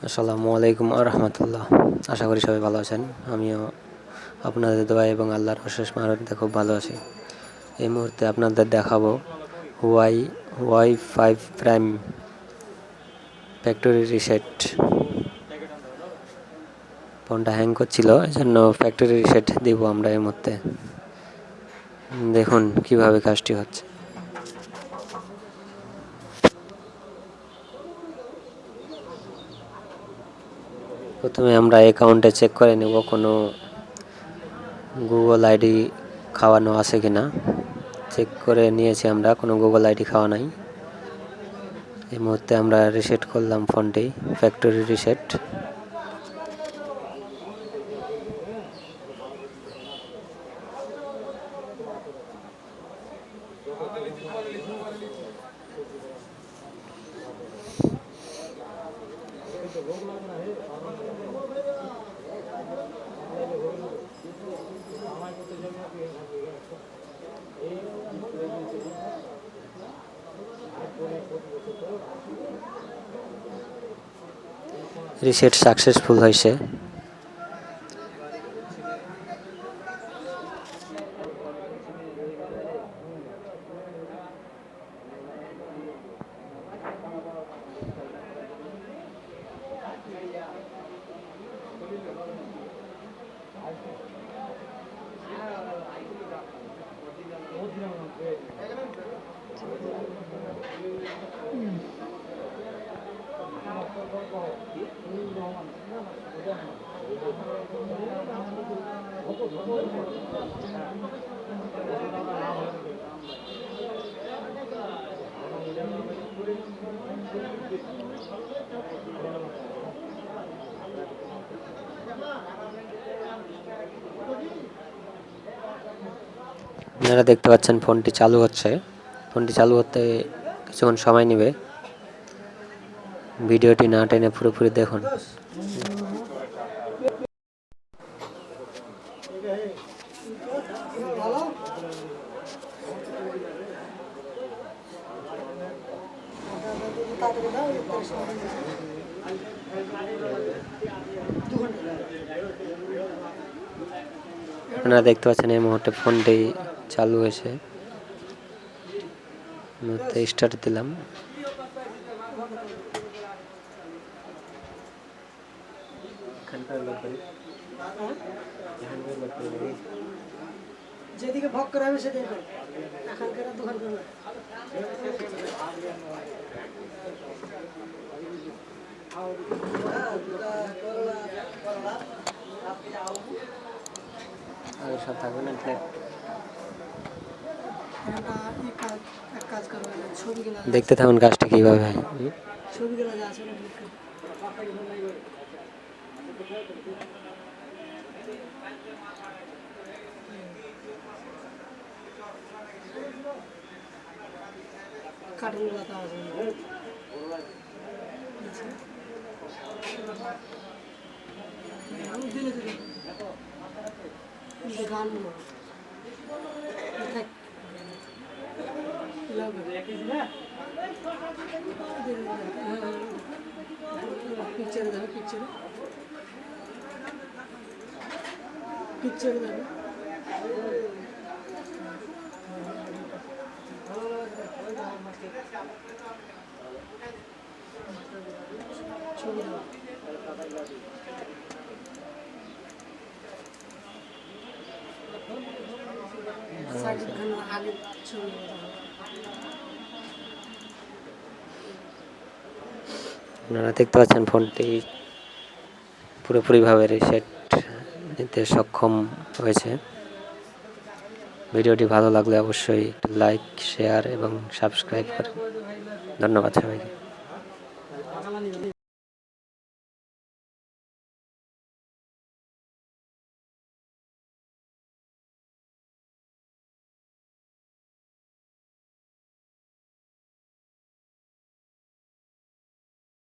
আসসালামু আলাইকুম রাহমাতুল্লাহ। আশা করি সবাই ভালো আছেন। আমিও আপনাদের দোয়া এবং আল্লাহর অশেষ মেহেরবানিতে খুব ভালো আছি। এই মুহূর্তে আপনাদের দেখাবো Huawei Y5 Prime factory reset. ফোনটা হ্যাং করছিল, এজন্য ফ্যাক্টরি রিসেট দিব আমরা এই মুহূর্তে। দেখুন কিভাবে কাজটি হচ্ছে। প্রথমে আমরা অ্যাকাউন্টে চেক করে নেব কোনো গুগল আইডি খাওয়ানো আছে কিনা। চেক করে নিয়েছি আমরা, কোনো গুগল আইডি খাওয়া নাই। এই মুহূর্তে আমরা রিসেট করলাম ফোনটি, ফ্যাক্টরি রিসেট। রিসেট সাকসেসফুল হয়েছে। আপনারা দেখতে পাচ্ছেন ফোনটি চালু হচ্ছে। ফোনটি চালু হতে কিছুক্ষণ সময় নেবে। ভিডিওটি না টেনে পুরোপুরি দেখুন। আপনারা দেখতে পাচ্ছেন এই মুহূর্তে ফোনটি চালু হয়েছে। মুহূর্তে স্টার্ট দিলাম। যেদিকে ভোগ করা হবে সেদিকে করো, এখানকার দোকান করবে। সব থাকবে না। দেখতে থাকুন কাজটি কিভাবে হয়। ছবিগুলো যা আছে কার্টুনগুলো তো আছে। গান পিকচার দেবে, পিকচার দেবে। ছবি দেবে। আগে ছবি আপনারা দেখতে পাচ্ছেন ফোনটি পুরোপুরিভাবে রিসেট নিতে সক্ষম হয়েছে। ভিডিওটি ভালো লাগলে অবশ্যই লাইক, শেয়ার এবং সাবস্ক্রাইব করেন। ধন্যবাদ সবাইকে।